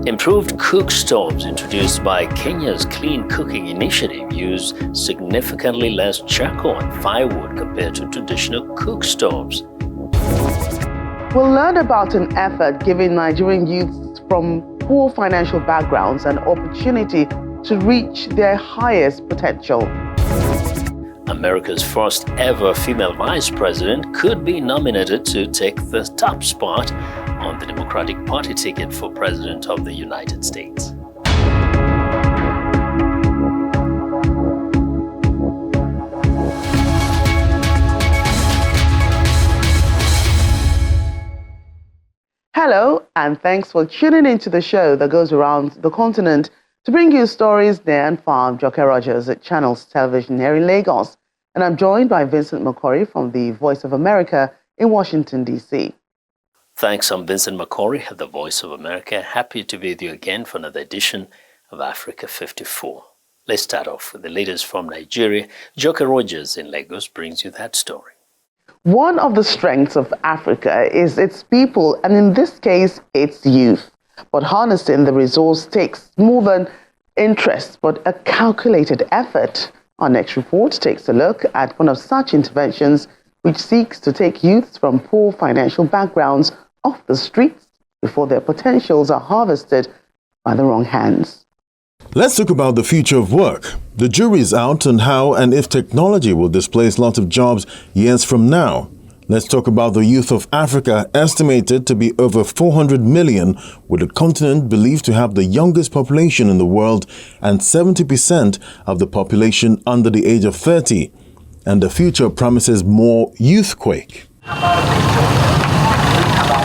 Improved cook stoves introduced by Kenya's Clean Cooking Initiative use significantly less charcoal and firewood compared to traditional cook stoves. We'll learn about an effort giving Nigerian youths from poor financial backgrounds an opportunity to reach their highest potential. America's first ever female vice president could be nominated to take the top spot on the Democratic Party ticket for President of the United States. Hello, and thanks for tuning into the show that goes around the continent to bring you stories near and far. I'm Joke Rogers at Channels Television here in Lagos, and I'm joined by Vincent McCory from the Voice of America in Washington, D.C. Thanks, I'm Vincent McCory at the Voice of America. Happy to be with you again for another edition of Africa 54. Let's start off with the latest from Nigeria. Joke Rogers in Lagos brings you that story. One of the strengths of Africa is its people, and in this case, its youth. But harnessing the resource takes more than interest, but a calculated effort. Our next report takes a look at one of such interventions which seeks to take youths from poor financial backgrounds off the streets before their potentials are harvested by the wrong hands. Let's talk about the future of work. The jury's out on how and if technology will displace lots of jobs years from now. Let's talk about the youth of Africa, estimated to be over 400 million, with the continent believed to have the youngest population in the world and 70% of the population under the age of 30. And the future promises more youthquake.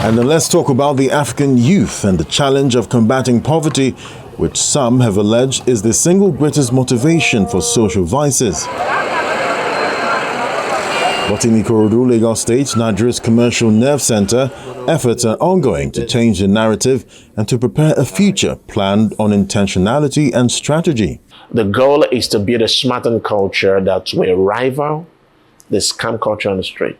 And then let's talk about the African youth and the challenge of combating poverty, which some have alleged is the single greatest motivation for social vices. But in Ikorodu, Lagos State, Nigeria's commercial nerve center, efforts are ongoing to change the narrative and to prepare a future planned on intentionality and strategy. The goal is to build a smartened culture that will rival the scam culture on the street.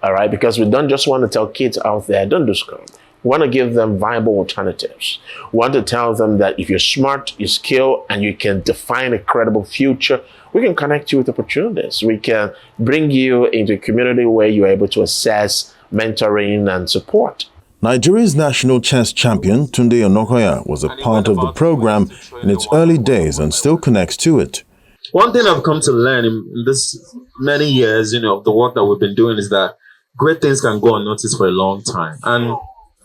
All right, because we don't just want to tell kids out there, don't do scam. We want to give them viable alternatives. We want to tell them that if you're smart, you skill, and you can define a credible future, we can connect you with opportunities. We can bring you into a community where you're able to assess mentoring and support. Nigeria's national chess champion, Tunde Onokoya, was a part of the program in its early days and still connects to it. One thing I've come to learn in this many years, of the work that we've been doing is that great things can go unnoticed for a long time. And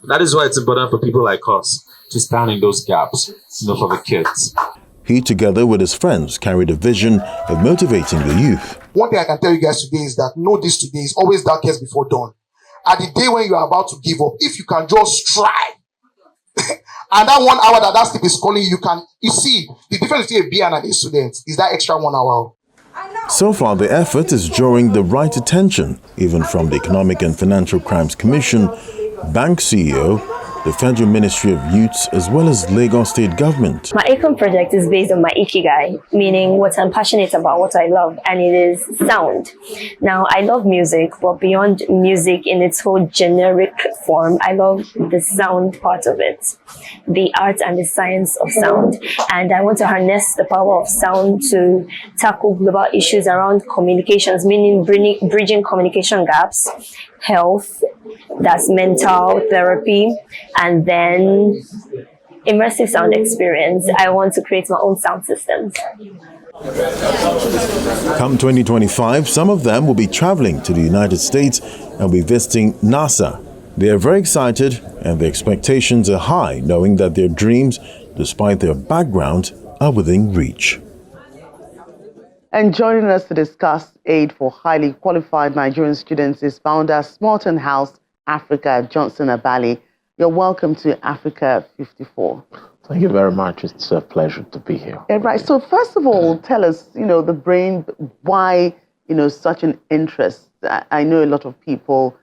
that is why it's important for people like us to stand in those gaps, for the kids. He, together with his friends, carried a vision of motivating the youth. One thing I can tell you guys today is that know this today is always darkest before dawn. At the day when you are about to give up, if you can just try, and that 1 hour that sleep is calling you see, the difference between a B and a student is that extra 1 hour. So far, the effort is drawing the right attention, even from the Economic and Financial Crimes Commission, bank CEO, the Federal Ministry of Youths, as well as Lagos State government. My ACOM project is based on my Ikigai, meaning what I'm passionate about, what I love, and it is sound. Now, I love music, but beyond music in its whole generic form, I love the sound part of it, the art and the science of sound. And I want to harness the power of sound to tackle global issues around communications, meaning bridging communication gaps, health, that's mental therapy, and then immersive sound experience. I want to create my own sound systems. Come 2025, some of them will be traveling to the United States and be visiting NASA. They are very excited and their expectations are high, knowing that their dreams, despite their background, are within reach. And joining us to discuss aid for highly qualified Nigerian students is founder Smarten House Africa, Johnson Abali. You're welcome to Africa 54. Thank you very much. It's a pleasure to be here. Yeah, right. So first of all, tell us, the brain, why, such an interest. I know a lot of people,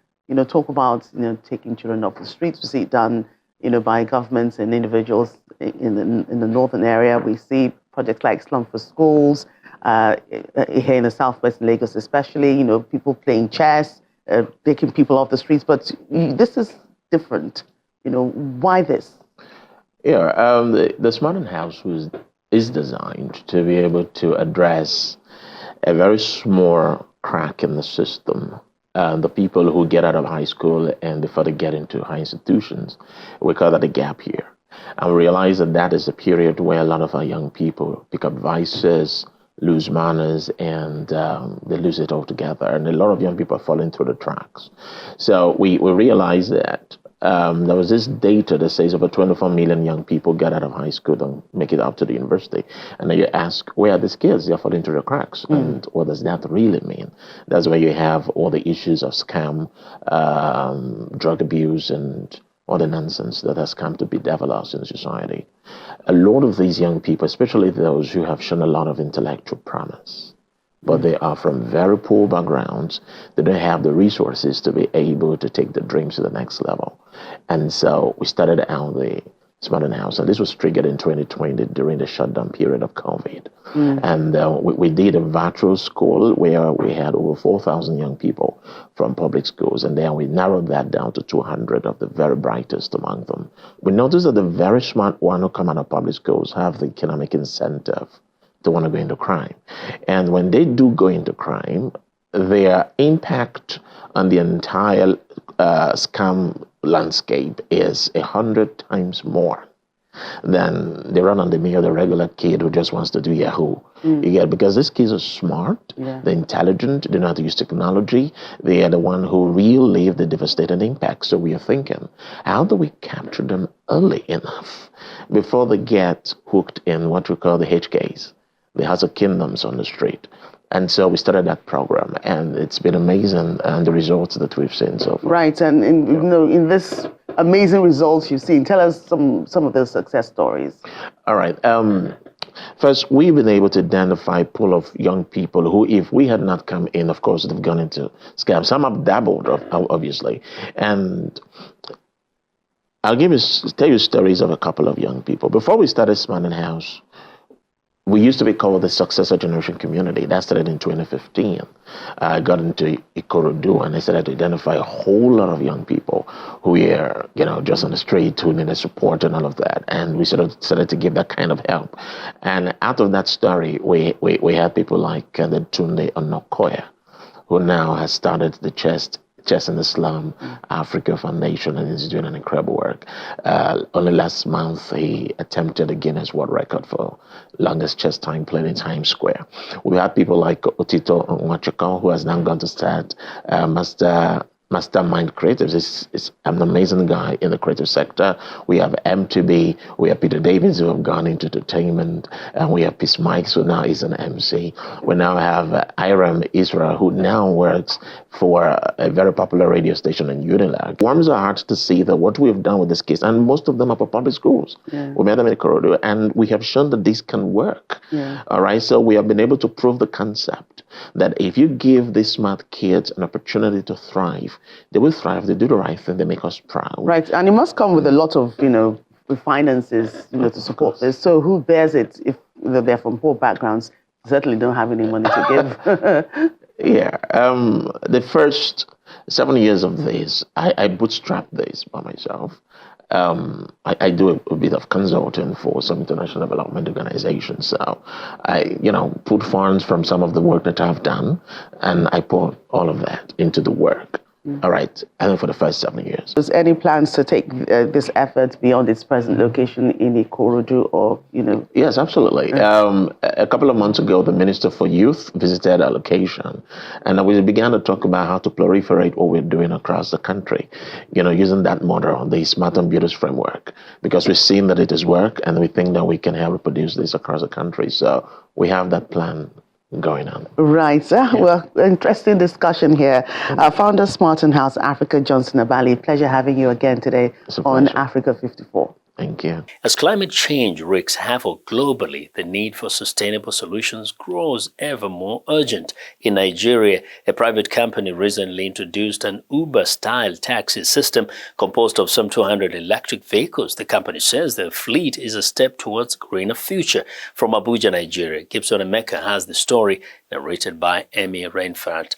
talk about, taking children off the streets. We see it done, by governments and individuals in the northern area. We see projects like Slum for Schools, here in the southwest Lagos especially, people playing chess, taking people off the streets. But this is different. Why this? Yeah, the Smarten House is designed to be able to address a very small crack in the system. The people who get out of high school and before they get into high institutions, we call that a gap year. And we realize that that is a period where a lot of our young people pick up vices, lose manners, and they lose it altogether. And a lot of young people are falling through the cracks. So we realize that there was this data that says over 24 million young people get out of high school and make it up to the university. And then you ask, where are these kids? They're falling through the cracks. And what does that really mean? That's where you have all the issues of scam, drug abuse, and all the nonsense that has come to be developed in society. A lot of these young people, especially those who have shown a lot of intellectual promise, but they are from very poor backgrounds, they don't have the resources to be able to take the dreams to the next level. And so we started out the Smarten House, and this was triggered in 2020 during the shutdown period of COVID. And we did a virtual school where we had over 4,000 young people from public schools, and then we narrowed that down to 200 of the very brightest among them. We noticed that the very smart ones who come out of public schools have the economic incentive to want to go into crime. And when they do go into crime, their impact on the entire scam landscape is 100 times more than the run-on-the-mill, the regular kid who just wants to do Yahoo. You get, because these kids are smart, they're intelligent, they know how to use technology, they are the one who really leave the devastating impact. So we are thinking, how do we capture them early enough before they get hooked in what we call the HKs, the House of Kingdoms on the street? And so we started that program, and it's been amazing, and the results that we've seen so far. Right, and in this amazing results you've seen, tell us some of those success stories. All right. First, we've been able to identify a pool of young people who, if we had not come in, of course, would have gone into scams. Some have dabbled, obviously. And I'll tell you stories of a couple of young people. Before we started Smarten House, we used to be called the Successor Generation Community. That started in 2015. I got into Ikorodu, and I started to identify a whole lot of young people who were, just on the street, who needed support and all of that. And we sort of started to give that kind of help. And out of that story, we had people like the Tunde Onokoya, who now has started the Chess in the Slum Africa Foundation, and is doing an incredible work. Only last month, he attempted a Guinness World Record for longest chess time played in Times Square. We had people like Otito Nwachukwu, who has now gone to start Mastermind Creatives. Is an amazing guy in the creative sector. We have M2B, we have Peter Davids, who have gone into entertainment, and we have Peace Mikes, who now is an MC. We now have Iram Israel, who now works for a very popular radio station in Unilag. It warms our hearts to see that what we have done with this kids, and most of them are for public schools. We met them in Ikorodu, and we have shown that this can work. All right, so we have been able to prove the concept that if you give these smart kids an opportunity to thrive, they will thrive, they do the right thing, they make us proud. Right, and it must come with a lot of, finances, to support this. So who bears it if they're from poor backgrounds, certainly don't have any money to give? The first 7 years of this, I bootstrapped this by myself. I do a bit of consulting for some international development organizations. So I, put funds from some of the work that I've done, and I put all of that into the work. All right, and then for the first 7 years. Is any plans to take this effort beyond its present location in Ikorodu, or Yes, absolutely. A couple of months ago, the Minister for Youth visited our location, and we began to talk about how to proliferate what we're doing across the country. Using that model, the Smart and Beauties framework, because we've seen that it is work, and we think that we can help reproduce this across the country. So we have that plan going on. Right. Well, interesting discussion here. Founder Smarten House Africa, Johnson Abali, pleasure having you again today on Africa 54. Thank you. As climate change wreaks havoc globally, the need for sustainable solutions grows ever more urgent. In Nigeria, a private company recently introduced an Uber-style taxi system composed of some 200 electric vehicles. The company says their fleet is a step towards a greener future. From Abuja, Nigeria, Gibson Emeka has the story, narrated by Emmy Reinfeldt.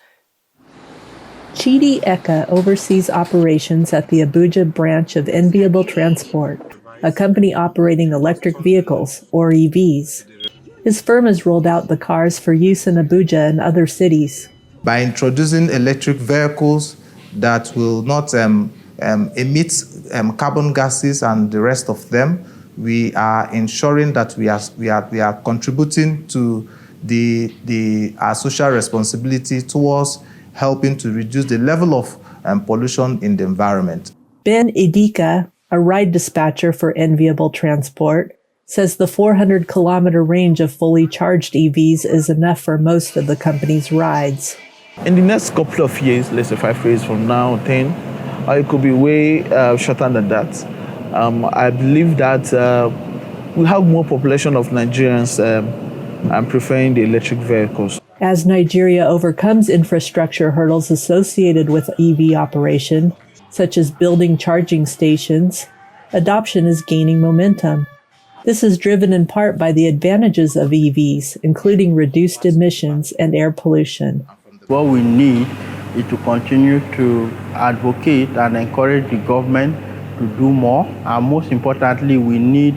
Chidi Eka oversees operations at the Abuja branch of Enviable Transport. a company operating electric vehicles, or EVs. His firm has rolled out the cars for use in Abuja and other cities. By introducing electric vehicles that will not emit carbon gases and the rest of them, we are ensuring that we are contributing to our social responsibility towards helping to reduce the level of pollution in the environment. Ben Idika, a ride dispatcher for Enviable Transport, says the 400-kilometer range of fully charged EVs is enough for most of the company's rides. In the next couple of years, let's say 5 years from now, 10, or it could be way shorter than that. I believe that we have more population of Nigerians preferring the electric vehicles. As Nigeria overcomes infrastructure hurdles associated with EV operation, such as building charging stations, adoption is gaining momentum. This is driven in part by the advantages of EVs, including reduced emissions and air pollution. What we need is to continue to advocate and encourage the government to do more. And most importantly, we need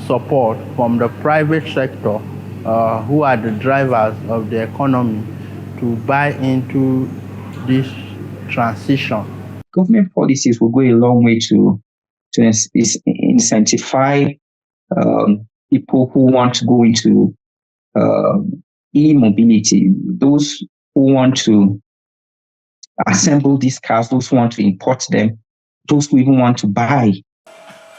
support from the private sector, who are the drivers of the economy, to buy into this transition. Government policies will go a long way to incentivize people who want to go into e-mobility, those who want to assemble these cars, those who want to import them, those who even want to buy.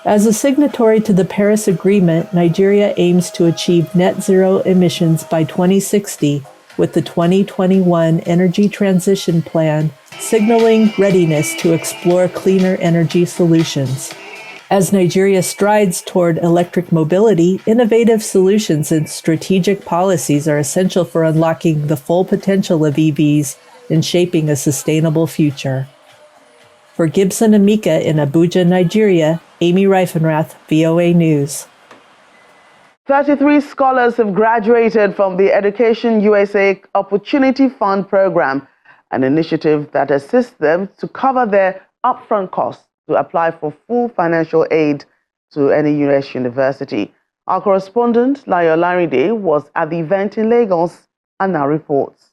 As a signatory to the Paris Agreement, Nigeria aims to achieve net zero emissions by 2060 with the 2021 Energy Transition Plan, signaling readiness to explore cleaner energy solutions. As Nigeria strides toward electric mobility, innovative solutions and strategic policies are essential for unlocking the full potential of EVs and shaping a sustainable future. For Gibson and Mika in Abuja, Nigeria, Amy Reifenrath, VOA News. 33 scholars have graduated from the Education USA Opportunity Fund program, an initiative that assists them to cover their upfront costs to apply for full financial aid to any US university. Our correspondent, Layo Laride, was at the event in Lagos and now reports.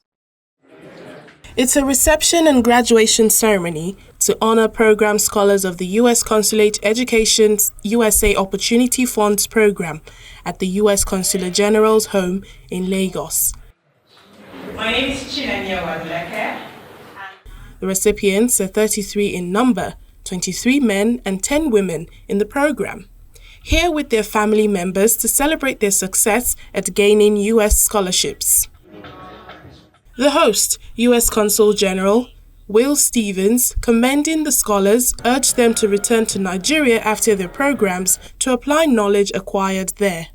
It's a reception and graduation ceremony to honor program scholars of the U.S. Consulate Education's USA Opportunity Funds program at the U.S. Consular General's home in Lagos. My name is Chinanya Waduleke. The recipients are 33 in number, 23 men and 10 women in the program, here with their family members to celebrate their success at gaining U.S. scholarships. The host, U.S. Consul General Will Stevens, commending the scholars, urged them to return to Nigeria after their programs to apply knowledge acquired there.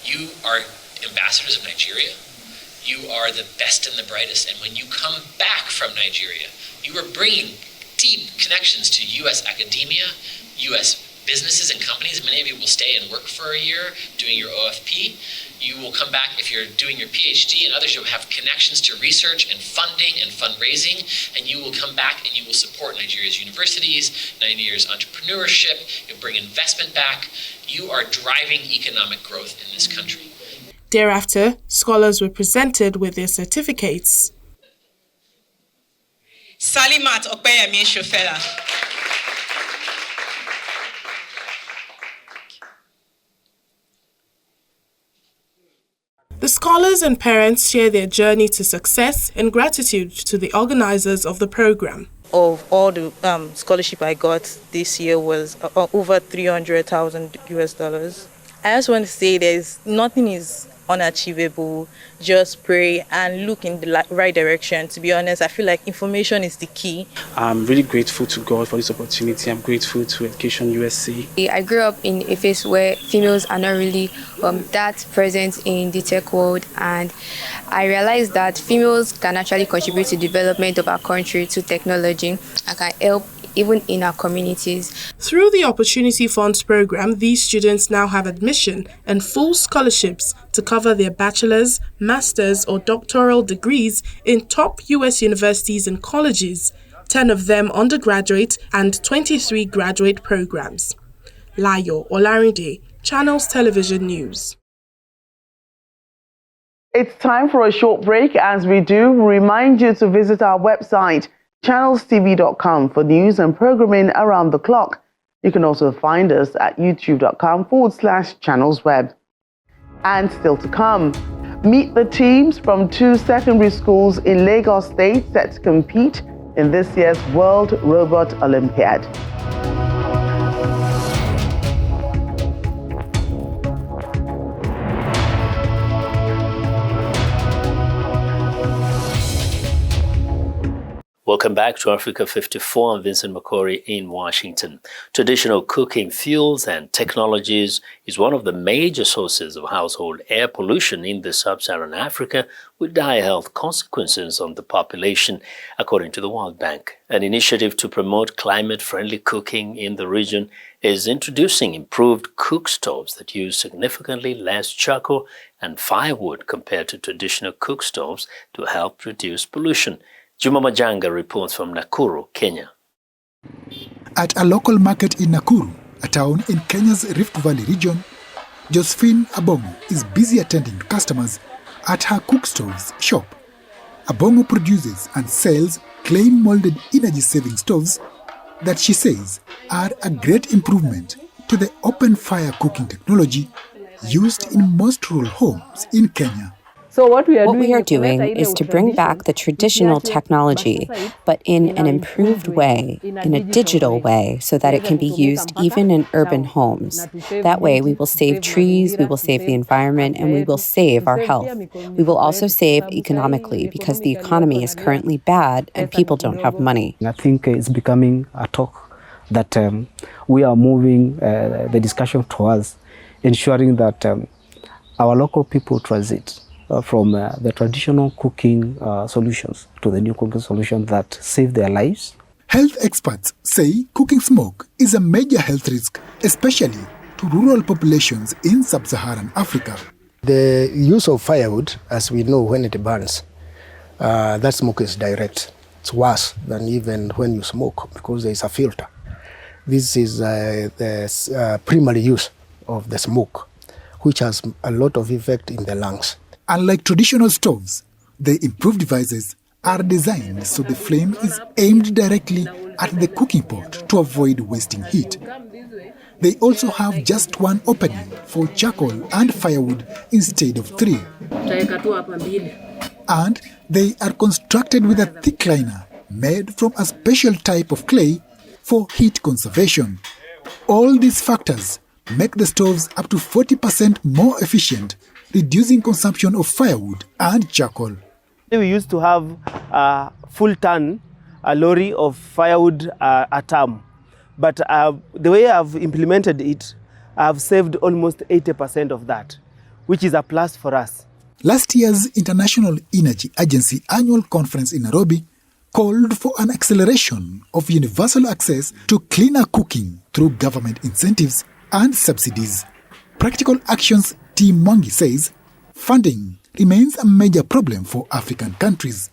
You are ambassadors of Nigeria. You are the best and the brightest. And when you come back from Nigeria, you are bringing deep connections to U.S. academia, U.S. businesses and companies. Many of you will stay and work for a year doing your OFP. You will come back if you're doing your PhD, and others, you'll have connections to research and funding and fundraising, and you will come back and you will support Nigeria's universities, Nigeria's entrepreneurship, you'll bring investment back. You are driving economic growth in this country. Thereafter, scholars were presented with their certificates. Salimat Okpeyemi Shofela. The scholars and parents share their journey to success and gratitude to the organizers of the program. Of all the scholarship I got this year was over $300,000 US. I just want to say nothing is unachievable. Just pray and look in the right direction. To be honest, I feel like information is the key. I'm really grateful to God for this opportunity. I'm grateful to Education USA. I grew up in a phase where females are not really that present in the tech world, and I realized that females can actually contribute to the development of our country, to technology, and can help even in our communities. Through the Opportunity Funds program, these students now have admission and full scholarships to cover their bachelor's, master's, or doctoral degrees in top U.S. universities and colleges, 10 of them undergraduate and 23 graduate programs. Layo Olarinde, Channels Television News. It's time for a short break. As we do, remind you to visit our website, channelstv.com, for news and programming around the clock. You can also find us at youtube.com/channelsweb. And still to come, meet the teams from 2 secondary schools in Lagos State set to compete in this year's World Robot Olympiad. Welcome back to Africa 54. I'm Vincent McCory in Washington. Traditional cooking fuels and technologies is one of the major sources of household air pollution in the sub-Saharan Africa, with dire health consequences on the population, according to the World Bank. An initiative to promote climate-friendly cooking in the region is introducing improved cook stoves that use significantly less charcoal and firewood compared to traditional cook stoves to help reduce pollution. Juma Majanga reports from Nakuru, Kenya. At a local market in Nakuru, a town in Kenya's Rift Valley region, Josephine Abongo is busy attending to customers at her cook stoves shop. Abongo produces and sells clay-molded energy-saving stoves that she says are a great improvement to the open-fire cooking technology used in most rural homes in Kenya. So what we are doing is to bring back the traditional technology, but in an improved way, in a digital way, so that it can be used even in urban homes. That way we will save trees, we will save the environment, and we will save our health. We will also save economically, because the economy is currently bad and people don't have money. I think it's becoming a talk that we are moving the discussion towards ensuring that our local people transit from the traditional cooking solutions to the new cooking solutions that save their lives. Health experts say cooking smoke is a major health risk, especially to rural populations in sub-Saharan Africa. The use of firewood, as we know, when it burns, that smoke is direct. It's worse than even when you smoke because there is a filter. This is the primary use of the smoke, which has a lot of effect in the lungs. Unlike traditional stoves, the improved devices are designed so the flame is aimed directly at the cooking pot to avoid wasting heat. They also have just one opening for charcoal and firewood instead of 3. And they are constructed with a thick liner made from a special type of clay for heat conservation. All these factors make the stoves up to 40% more efficient, reducing consumption of firewood and charcoal. We used to have a full ton, a lorry of firewood a term. But the way I've implemented it, I've saved almost 80% of that, which is a plus for us. Last year's International Energy Agency annual conference in Nairobi called for an acceleration of universal access to cleaner cooking through government incentives and subsidies. Practical Actions Team Mwangi says funding remains a major problem for African countries.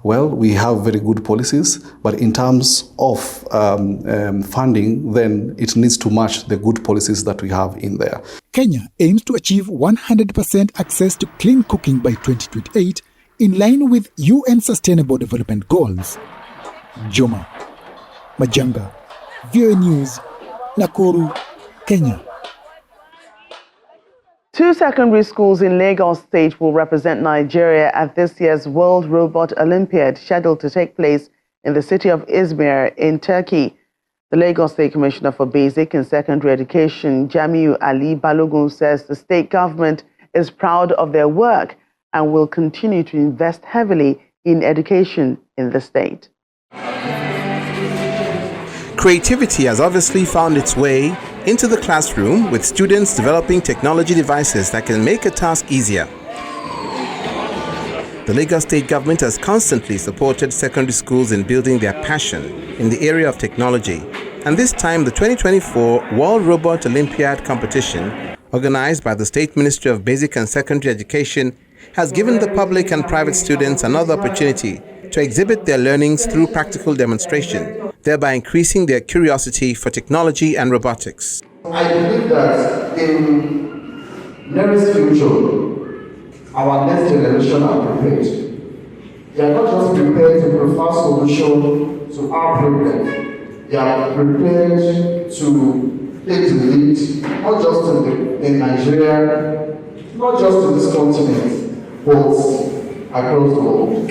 Well, we have very good policies, but in terms of funding, then it needs to match the good policies that we have in there. Kenya aims to achieve 100% access to clean cooking by 2028, in line with UN Sustainable Development Goals. Joma Majanga, VOA News, Nakuru, Kenya. 2 secondary schools in Lagos State will represent Nigeria at this year's World Robot Olympiad, scheduled to take place in the city of Izmir in Turkey. The Lagos State Commissioner for Basic and Secondary Education, Jamiu Ali Balogun, says the state government is proud of their work and will continue to invest heavily in education in the state. Creativity has obviously found its way into the classroom, with students developing technology devices that can make a task easier. The Lagos State government has constantly supported secondary schools in building their passion in the area of technology. And this time, the 2024 World Robot Olympiad competition, organized by the State Ministry of Basic and Secondary Education, has given the public and private students another opportunity to exhibit their learnings through practical demonstration, thereby increasing their curiosity for technology and robotics. I believe that in nearest future, our next generation are prepared. They are not just prepared to provide solution to our problem. They are prepared to take the lead, not just in Nigeria, not just in this continent, but across the world.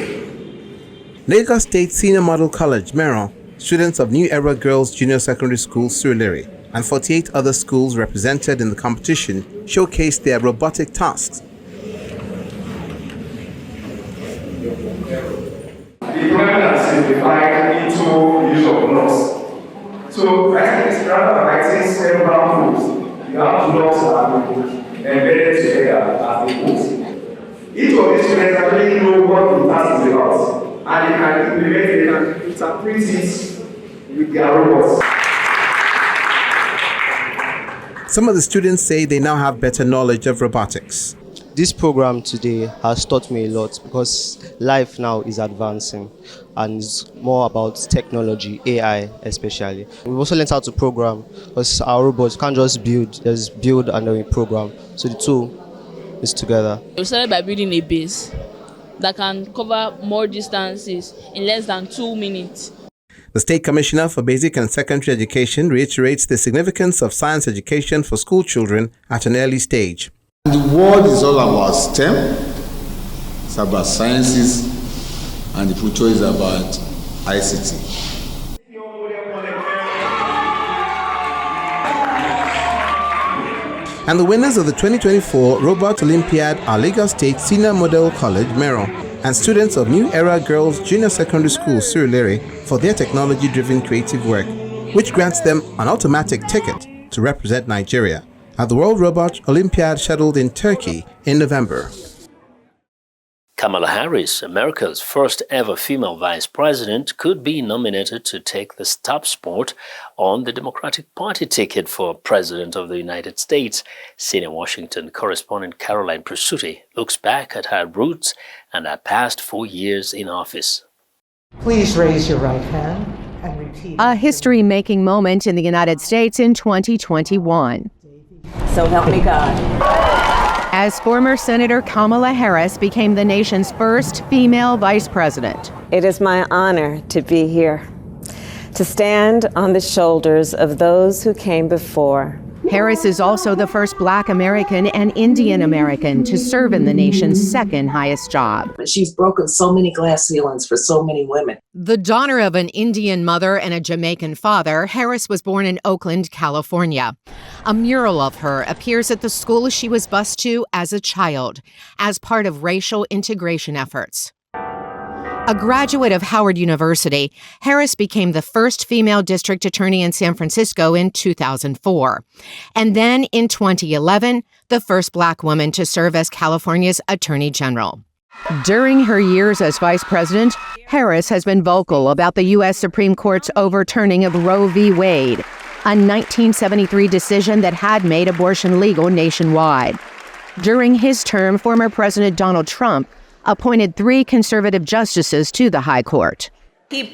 Lagos State Senior Model College, Mero, students of New Era Girls Junior Secondary School, Surulere, and 48 other schools represented in the competition showcased their robotic tasks. The program is simplified into use of blocks. So writing is rather than writing several codes, you have blocks that are embedded together as a code. Each of these students actually know what the task is about, and they can implement it, they can interpret it with their robots. Some of the students say they now have better knowledge of robotics. This program today has taught me a lot because life now is advancing and it's more about technology, AI especially. We've also learned how to program because our robots can't just build, there's build and then we program. So the two is together. We started by building a base that can cover more distances in less than 2 minutes. The State Commissioner for Basic and Secondary Education reiterates the significance of science education for school children at an early stage. The world is all about STEM, it's about sciences, and the future is about ICT. And the winners of the 2024 Robot Olympiad are Lagos State Senior Model College, Mero, and students of New Era Girls Junior Secondary School, Surulere, for their technology-driven creative work, which grants them an automatic ticket to represent Nigeria at the World Robot Olympiad scheduled in Turkey in November. Kamala Harris, America's first ever female vice president, could be nominated to take the top spot on the Democratic Party ticket for President of the United States. Senior Washington correspondent Caroline Presutti looks back at her roots and her past 4 years in office. Please raise your right hand and repeat. A history-making moment in the United States in 2021. So help me God. As former Senator Kamala Harris became the nation's first female vice president. It is my honor to be here, to stand on the shoulders of those who came before. Harris is also the first Black American and Indian American to serve in the nation's second highest job. She's broken so many glass ceilings for so many women. The daughter of an Indian mother and a Jamaican father, Harris was born in Oakland, California. A mural of her appears at the school she was bused to as a child, as part of racial integration efforts. A graduate of Howard University, Harris became the first female district attorney in San Francisco in 2004. And then in 2011, the first Black woman to serve as California's Attorney General. During her years as vice president, Harris has been vocal about the U.S. Supreme Court's overturning of Roe v. Wade, a 1973 decision that had made abortion legal nationwide. During his term, former President Donald Trump appointed 3 conservative justices to the High Court. He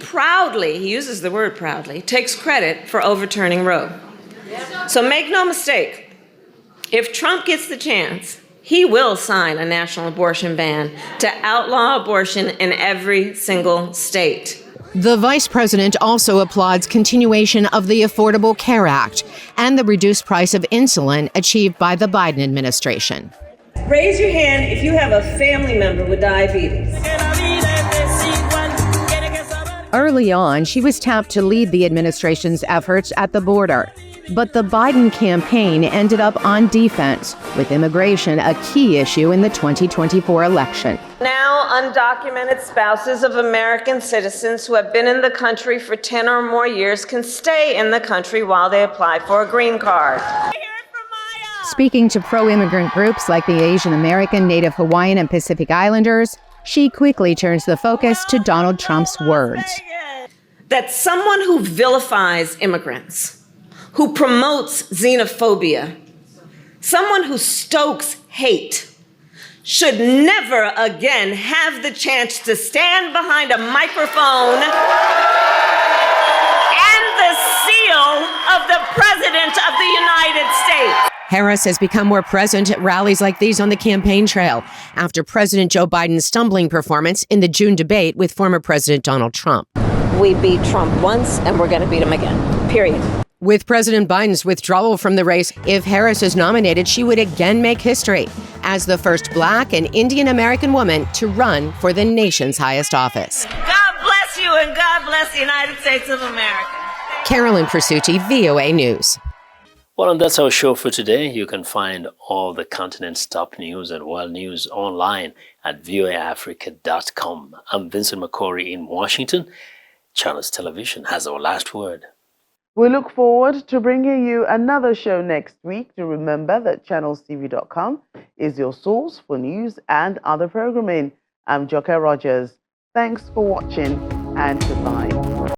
uses the word proudly, takes credit for overturning Roe. So make no mistake, if Trump gets the chance, he will sign a national abortion ban to outlaw abortion in every single state. The vice president also applauds continuation of the Affordable Care Act and the reduced price of insulin achieved by the Biden administration. Raise your hand if you have a family member with diabetes. Early on, she was tapped to lead the administration's efforts at the border. But the Biden campaign ended up on defense, with immigration a key issue in the 2024 election. Now, undocumented spouses of American citizens who have been in the country for 10 or more years can stay in the country while they apply for a green card. Speaking to pro-immigrant groups like the Asian American, Native Hawaiian, and Pacific Islanders, she quickly turns the focus to Donald Trump's words. That someone who vilifies immigrants, who promotes xenophobia, someone who stokes hate, should never again have the chance to stand behind a microphone and the seal of the President of the United Harris has become more present at rallies like these on the campaign trail after President Joe Biden's stumbling performance in the June debate with former President Donald Trump. We beat Trump once and we're going to beat him again, period. With President Biden's withdrawal from the race, if Harris is nominated, she would again make history as the first Black and Indian American woman to run for the nation's highest office. God bless you and God bless the United States of America. Carolyn Presutti, VOA News. Well, and that's our show for today. You can find all the continent's top news and world news online at voaafrica.com. I'm Vincent McCory in Washington. Channels Television has our last word. We look forward to bringing you another show next week. To remember that channelstv.com is your source for news and other programming. I'm Joke Rogers. Thanks for watching and goodbye.